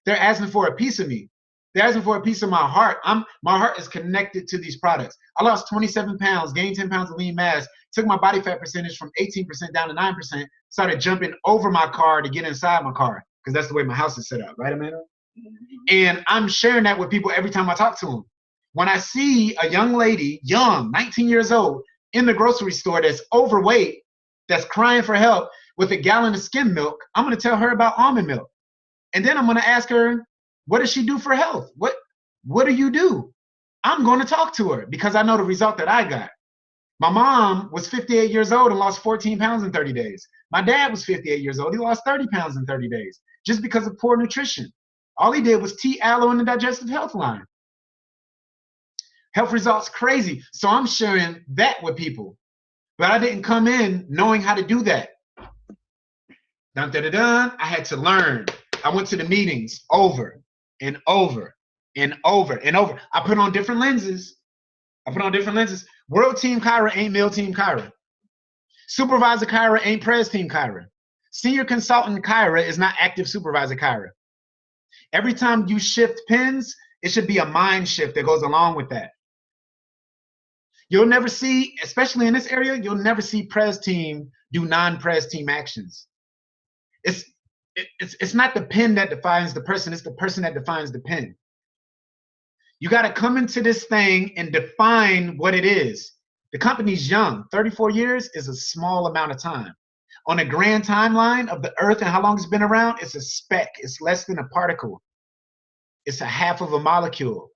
they're asking for a piece of me. They're asking for a piece of my heart. My heart is connected to these products. I lost 27 pounds, gained 10 pounds of lean mass, took my body fat percentage from 18% down to 9%, started jumping over my car to get inside my car because that's the way my house is set up. Right, Amanda? And I'm sharing that with people every time I talk to them. When I see a young lady, young, 19 years old, in the grocery store that's overweight, that's crying for help with a gallon of skim milk, I'm going to tell her about almond milk. And then I'm going to ask her, what does she do for health? What do you do? I'm going to talk to her because I know the result that I got. My mom was 58 years old and lost 14 pounds in 30 days. My dad was 58 years old. He lost 30 pounds in 30 days just because of poor nutrition. All he did was tea, aloe, and the digestive health line. Health results crazy. So I'm sharing that with people. But I didn't come in knowing how to do that. Dun, dun, dun, dun. I had to learn. I went to the meetings over and over and over and over. I put on different lenses. World Team Cyrah ain't Meal Team Cyrah. Supervisor Cyrah ain't Pres Team Cyrah. Senior Consultant Cyrah is not Active Supervisor Cyrah. Every time you shift pins, it should be a mind shift that goes along with that. You'll never see, especially in this area, you'll never see Pres Team do non-Pres Team actions. It's not the pin that defines the person, it's the person that defines the pin. You got to come into this thing and define what it is. The company's young. 34 years is a small amount of time. On a grand timeline of the earth and how long it's been around, it's a speck. It's less than a particle. It's a half of a molecule.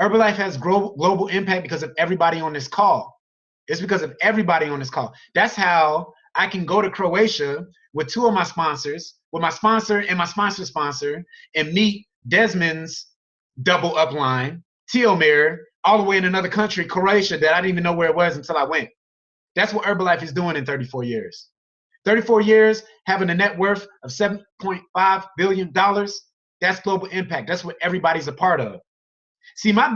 Herbalife has global impact because of everybody on this call. It's because of everybody on this call. That's how I can go to Croatia with two of my sponsors, with my sponsor and my sponsor, and meet Desmond's double upline, Tiomir, all the way in another country, Croatia, that I didn't even know where it was until I went. That's what Herbalife is doing in 34 years. 34 years, having a net worth of $7.5 billion, that's global impact. That's what everybody's a part of. See, my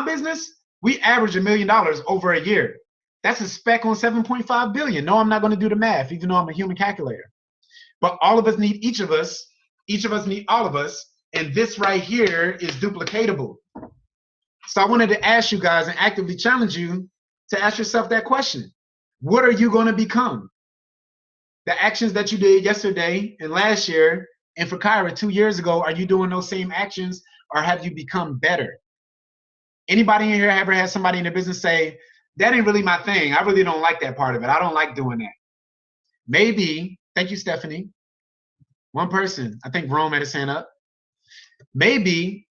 business, we average $1 million over a year. That's a speck on 7.5 billion. No, I'm not going to do the math, even though I'm a human calculator. But all of us need each of us. Each of us need all of us. And this right here is duplicatable. So I wanted to ask you guys and actively challenge you to ask yourself that question. What are you going to become? The actions that you did yesterday and last year, and for Cyrah 2 years ago, are you doing those same actions, or have you become better? Anybody in here ever had somebody in the business say, that ain't really my thing. I really don't like that part of it. I don't like doing that. Maybe, thank you, Stephanie. One person, I think Rome had his hand up. Maybe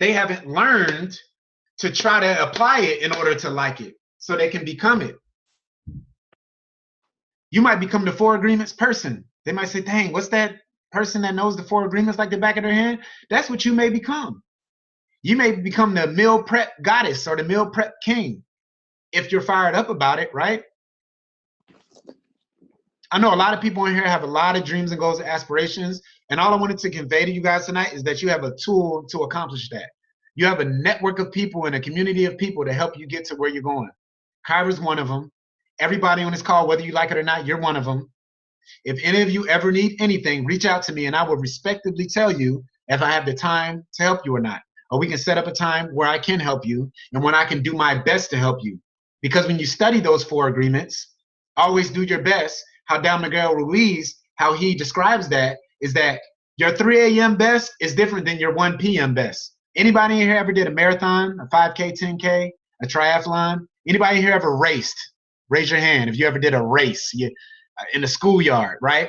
they haven't learned to try to apply it in order to like it, so they can become it. You might become the 4 agreements person. They might say, dang, what's that person that knows the 4 agreements like the back of their hand? That's what you may become. You may become the meal prep goddess or the meal prep king if you're fired up about it, right? I know a lot of people in here have a lot of dreams and goals and aspirations, and all I wanted to convey to you guys tonight is that you have a tool to accomplish that. You have a network of people and a community of people to help you get to where you're going. Cyrah's one of them. Everybody on this call, whether you like it or not, you're one of them. If any of you ever need anything, reach out to me and I will respectively tell you if I have the time to help you or not. Or we can set up a time where I can help you and when I can do my best to help you. Because when you study those 4 agreements, always do your best. How Dal Miguel Ruiz, how he describes that is that your 3 a.m. best is different than your 1 p.m. best. Anybody in here ever did a marathon, a 5K, 10K, a triathlon? Anybody in here ever raced? Raise your hand if you ever did a race in the schoolyard, right?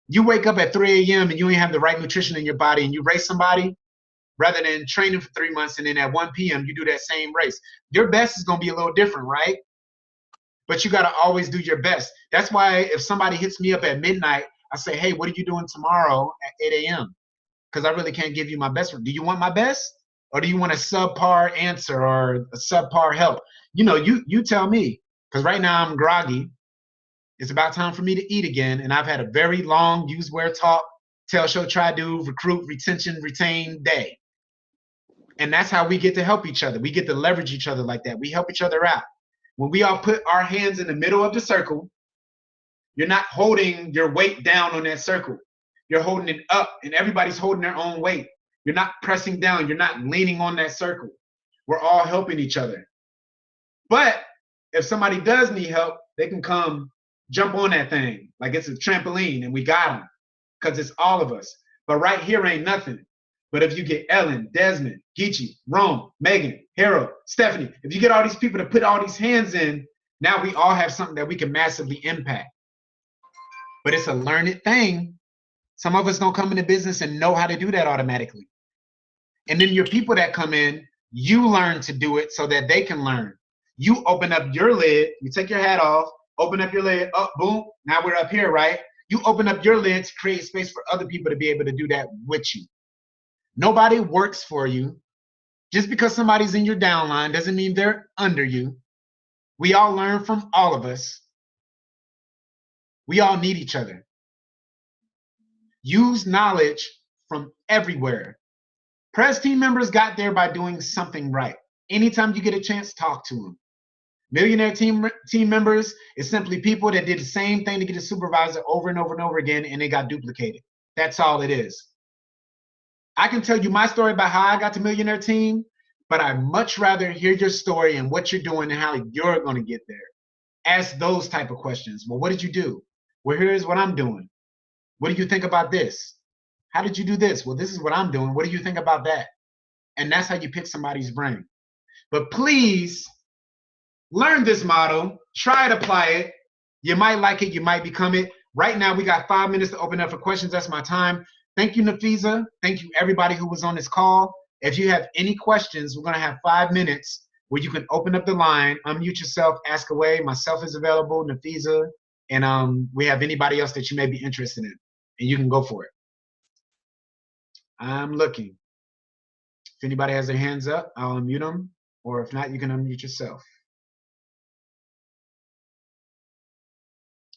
You wake up at 3 a.m. and you ain't have the right nutrition in your body and you race somebody, rather than training for 3 months and then at 1 p.m. you do that same race. Your best is going to be a little different, right? But you got to always do your best. That's why if somebody hits me up at midnight, I say, hey, what are you doing tomorrow at 8 a.m.? Because I really can't give you my best. Do you want my best? Or do you want a subpar answer or a subpar help? You know, you tell me. Because right now I'm groggy. It's about time for me to eat again. And I've had a very long use, wear, talk, tell, show, try, do, recruit, retention, retain day. And that's how we get to help each other. We get to leverage each other like that. We help each other out. When we all put our hands in the middle of the circle, you're not holding your weight down on that circle. You're holding it up, and everybody's holding their own weight. You're not pressing down. You're not leaning on that circle. We're all helping each other. But if somebody does need help, they can come jump on that thing like it's a trampoline, and we got them because it's all of us. But right here ain't nothing. But if you get Ellen, Desmond, Geechee, Rome, Megan, Harold, Stephanie, if you get all these people to put all these hands in, now we all have something that we can massively impact. But it's a learned thing. Some of us don't come into business and know how to do that automatically. And then your people that come in, you learn to do it so that they can learn. You open up your lid, you take your hat off, open up your lid, up, boom, now we're up here, right? You open up your lid to create space for other people to be able to do that with you. Nobody works for you. Just because somebody's in your downline doesn't mean they're under you. We all learn from all of us. We all need each other. Use knowledge from everywhere. Press team members got there by doing something right. Anytime you get a chance, talk to them. Millionaire team members is simply people that did the same thing to get a supervisor over and over and over again, and they got duplicated. That's all it is. I can tell you my story about how I got to Millionaire Team, but I'd much rather hear your story and what you're doing and how you're going to get there. Ask those type of questions. Well, what did you do? Well, here's what I'm doing. What do you think about this? How did you do this? Well, this is what I'm doing. What do you think about that? and that's how you pick somebody's brain. But please learn this model, try to apply it. You might like it, you might become it. Right now, we got 5 minutes to open up for questions. That's my time. Thank you, Nafisah. Thank you, everybody who was on this call. If you have any questions, we're going to have 5 minutes where you can open up the line, unmute yourself, ask away. Myself is available, Nafisah, and we have anybody else that you may be interested in, and you can go for it. I'm looking. If anybody has their hands up, I'll unmute them, or if not, you can unmute yourself.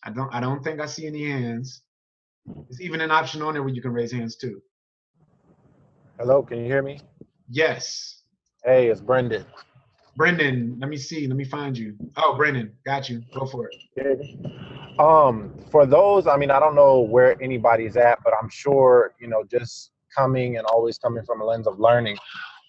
I don't think I see any hands. There's even an option on there where you can raise hands too. Hello, can you hear me? Yes. Hey, it's Brendan. Brendan, let me see. Let me find you. Oh, Brendan, got you. Go for it. For those, I mean, I don't know where anybody's at, but I'm sure, you know, just coming and always coming from a lens of learning,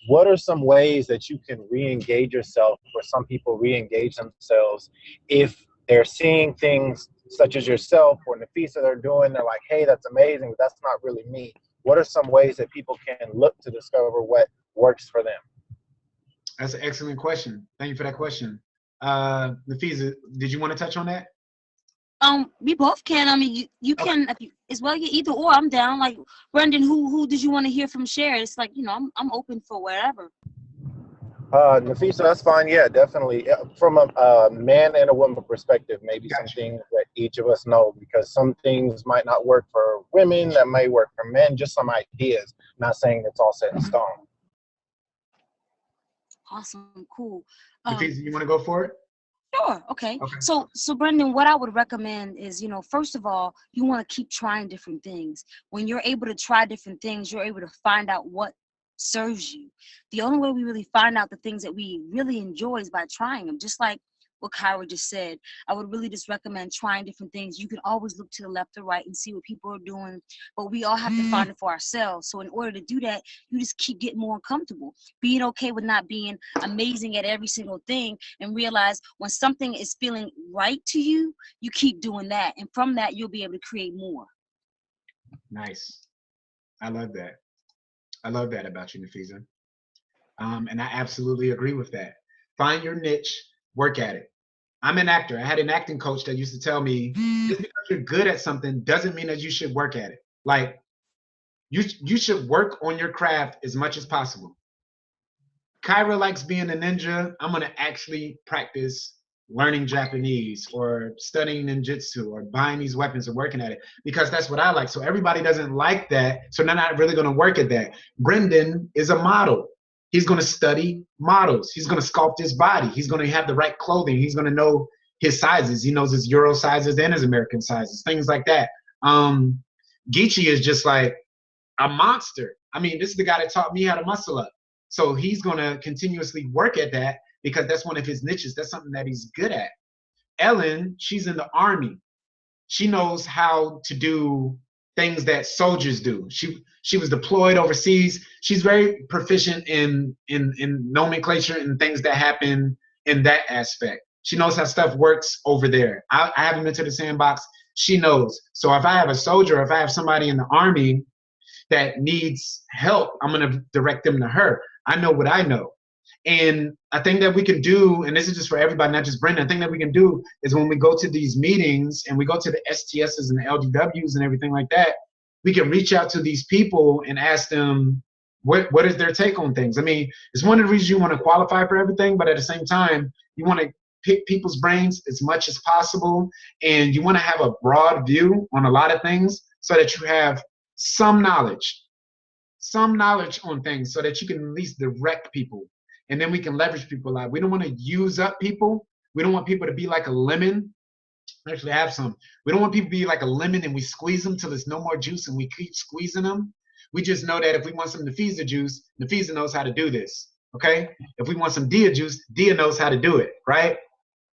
what are some ways that you can re-engage yourself, or some people re-engage themselves if they're seeing things such as yourself or Nafisah they're doing, they're like, hey, that's amazing, but that's not really me. What are some ways that people can look to discover what works for them? That's an excellent question. Thank you for that question. Nafisah, did you want to touch on that? We both can. I mean, you can if you, as well. You either or. I'm down. Like Brendan, who did you want to hear from? Share. It's like, you know, I'm open for wherever. Nafisah, that's fine. Yeah, definitely. From a man and a woman perspective, maybe some things that each of us know, because some things might not work for women, that may work for men, just some ideas. Not saying it's all set in stone. Awesome, cool. Nafisah, you want to go for it? Sure. Okay. So Brendan, what I would recommend is, you know, first of all, you want to keep trying different things. When you're able to try different things, you're able to find out what serves you. The only way we really find out the things that we really enjoy is by trying them. Just like what Cyrah just said, I would really just recommend trying different things. You can always look to the left or right and see what people are doing, but we all have to find it for ourselves. So in order to do that, you just keep getting more uncomfortable, being okay with not being amazing at every single thing, and realize when something is feeling right to you, you keep doing that. And from that, you'll be able to create more. Nice. I love that. I love that about you, Nafisah. And I absolutely agree with that. Find your niche, work at it. I'm an actor. I had an acting coach that used to tell me, just because you're good at something doesn't mean that you should work at it. Like, you should work on your craft as much as possible. Cyrah likes being a ninja. I'm going to actually practice learning Japanese or studying ninjutsu or buying these weapons and working at it, because that's what I like. So everybody doesn't like that, so they're not really going to work at that. Brendan is a model. He's going to study models. He's going to sculpt his body. He's going to have the right clothing. He's going to know his sizes. He knows his Euro sizes and his American sizes, things like that. Geechee is just like a monster. I mean, this is the guy that taught me how to muscle up. So he's going to continuously work at that, because that's one of his niches. That's something that he's good at. Ellen, she's in the Army. She knows how to do things that soldiers do. She was deployed overseas. She's very proficient in nomenclature and things that happen in that aspect. She knows how stuff works over there. I haven't been to the sandbox. She knows. So if I have a soldier, if I have somebody in the Army that needs help, I'm going to direct them to her. I know what I know. And I think that we can do, and this is just for everybody, not just Brendan, I think that we can do is when we go to these meetings and we go to the STSs and the LDWs and everything like that, we can reach out to these people and ask them what is their take on things. I mean, it's one of the reasons you want to qualify for everything, but at the same time, you want to pick people's brains as much as possible, and you want to have a broad view on a lot of things so that you have some knowledge on things so that you can at least direct people. And then we can leverage people a lot. We don't want to use up people. We don't want people to be like a lemon. I actually have some. We don't want people to be like a lemon and we squeeze them till there's no more juice and we keep squeezing them. We just know that if we want some Nafisah juice, Nafisah knows how to do this, okay? If we want some Dia juice, Dia knows how to do it, right?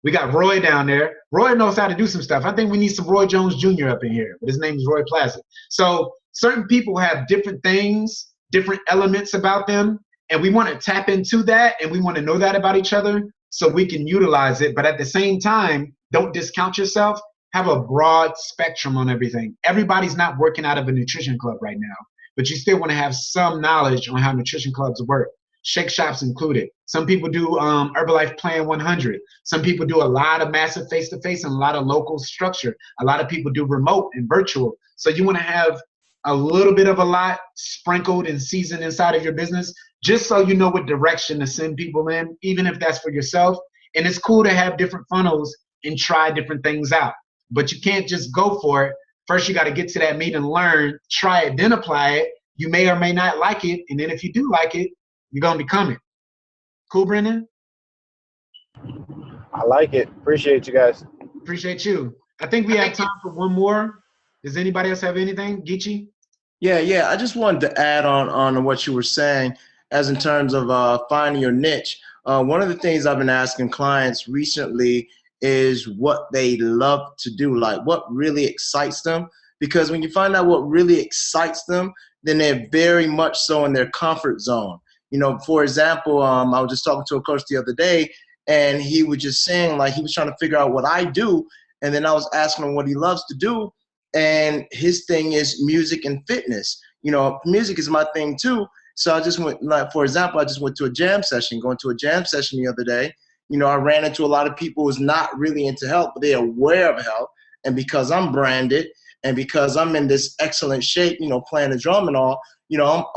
We got Roy down there. Roy knows how to do some stuff. I think we need some Roy Jones Jr. up in here, but his name is Roy Plaza. So certain people have different things, different elements about them, and we want to tap into that, and we want to know that about each other so we can utilize it. But at the same time, don't discount yourself. Have a broad spectrum on everything. Everybody's not working out of a nutrition club right now, but you still want to have some knowledge on how nutrition clubs work. shake shops included. Some people do Herbalife Plan 100. Some people do a lot of massive face-to-face and a lot of local structure. A lot of people do remote and virtual. So you want to have a little bit of a lot sprinkled and seasoned inside of your business, just so you know what direction to send people in, even if that's for yourself. And it's cool to have different funnels and try different things out. But you can't just go for it. First, you got to get to that meet and learn, try it, then apply it. You may or may not like it. And then if you do like it, you're going to become it. Cool, Brendan? I like it. Appreciate you guys. Appreciate you. I think we have time for one more. Does anybody else have anything? Geechee? Yeah. I just wanted to add on what you were saying as in terms of finding your niche. One of the things I've been asking clients recently is what they love to do, like what really excites them. Because when you find out what really excites them, then they're very much so in their comfort zone. You know, for example, I was just talking to a coach the other day, and he was just saying, like, he was trying to figure out what I do. And then I was asking him what he loves to do. And his thing is music and fitness. You know, music is my thing too. So I just went, like, for example, I just went to a jam session, going to a jam session the other day. You know, I ran into a lot of people who's not really into health, but they're aware of health. And because I'm branded and because I'm in this excellent shape, you know, playing the drum and all, you know,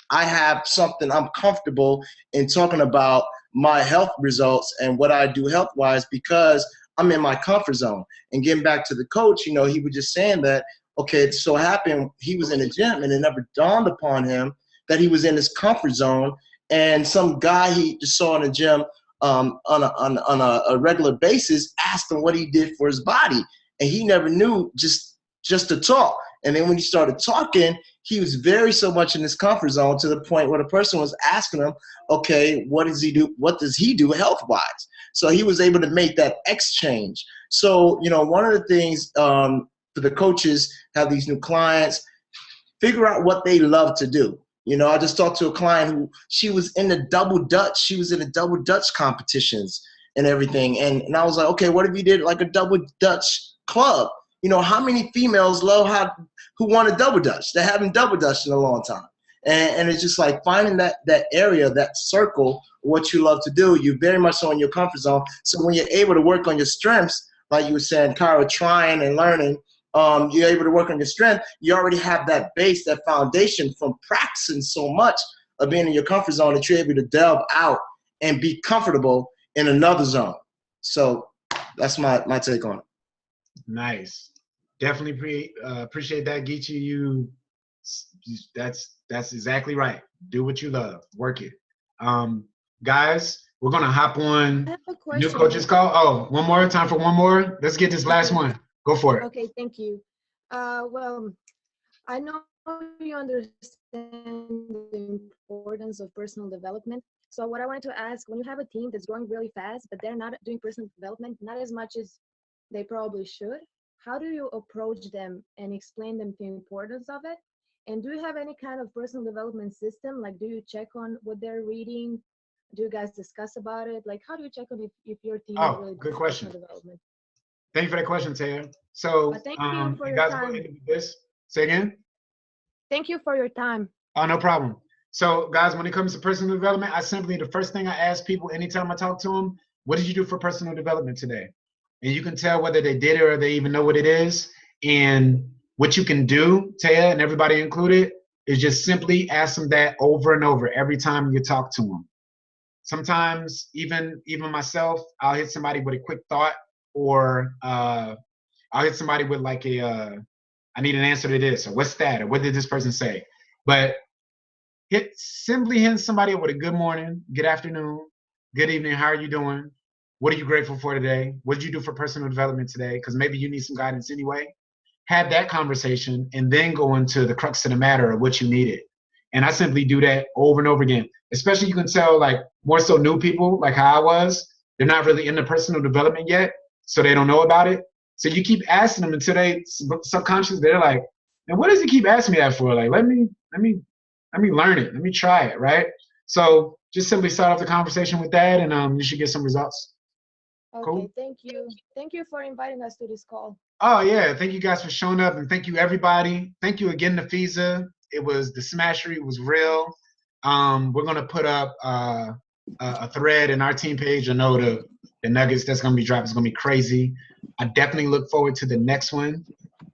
I have something, I'm comfortable in talking about my health results and what I do health-wise because I'm in my comfort zone. And getting back to the coach, you know, he was just saying that, okay, it so happened he was in the gym and it never dawned upon him that he was in his comfort zone. And some guy he just saw in the gym on a regular basis asked him what he did for his body. And he never knew, just to talk. And then when he started talking, he was very so much in his comfort zone to the point where the person was asking him, okay, what does he do? What does he do health-wise? So he was able to make that exchange. So, you know, one of the things for the coaches have these new clients, figure out what they love to do. You know, I just talked to a client who she was in the double Dutch. She was in the double Dutch competitions and everything. And I was like, okay, what if you did like a double Dutch club? You know, how many females who want a double Dutch? They haven't double Dutched in a long time. And it's just like finding that area, that circle, what you love to do. You're very much so in your comfort zone. So when you're able to work on your strengths, like you were saying, Cyrah, trying and learning, you're able to work on your strength. You already have that base, that foundation from practicing so much of being in your comfort zone that you're able to delve out and be comfortable in another zone. So that's my take on it. Nice. Definitely appreciate that, Geechee. That's exactly right. Do what you love. Work it. Guys, we're gonna hop on I have a question. new coaches call. Oh, one more time for one more. Let's get this last one. Go for it. Okay, thank you. Well, I know you understand the importance of personal development. So what I wanted to ask, when you have a team that's growing really fast, but they're not doing personal development, not as much as they probably should, how do you approach them and explain them the importance of it? And do you have any kind of personal development system? Like, do you check on what they're reading? Do you guys discuss about it? Like, how do you check on if your team is really good doing question. personal development? Thank you for that question, Taya. So, Thank you for you your guys go time. ahead and do this. Say again. Thank you for your time. Oh, no problem. So, guys, when it comes to personal development, the first thing I ask people anytime I talk to them, what did you do for personal development today? And you can tell whether they did it or they even know what it is. And what you can do, Taya, and everybody included, is just simply ask them that over and over every time you talk to them. Sometimes, even myself, I'll hit somebody with a quick thought, or I'll hit somebody with like I need an answer to this, or what's that, or what did this person say? But simply hitting somebody with a good morning, good afternoon, good evening, how are you doing? What are you grateful for today? What did you do for personal development today? Because maybe you need some guidance anyway. Have that conversation and then go into the crux of the matter of what you needed. And I simply do that over and over again. Especially you can tell, like, more so new people, like how I was, they're not really into personal development yet, so they don't know about it. So you keep asking them until they subconscious, they're like, and what does he keep asking me that for? Like, let me learn it. Let me try it, right? So just simply start off the conversation with that, and you should get some results. Okay, Cool. thank you. Thank you for inviting us to this call. Oh, yeah. Thank you guys for showing up, and thank you, everybody. Thank you again, Nafisah. It was the smashery. It was real. We're gonna put up a thread in our team page. I know the nuggets that's gonna be dropped is gonna be crazy. I definitely look forward to the next one.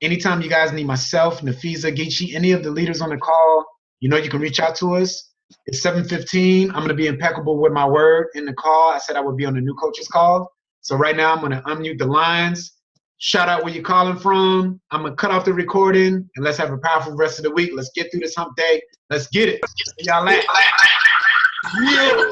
Anytime you guys need myself, Nafisah, Geechee, any of the leaders on the call, you know you can reach out to us. It's 7:15. I'm gonna be impeccable with my word in the call. I said I would be on the new coaches call. So right now I'm gonna unmute the lines. Shout out where you're calling from. I'm gonna cut off the recording and let's have a powerful rest of the week. Let's get through this hump day. Let's get it. Y'all laugh. Yeah.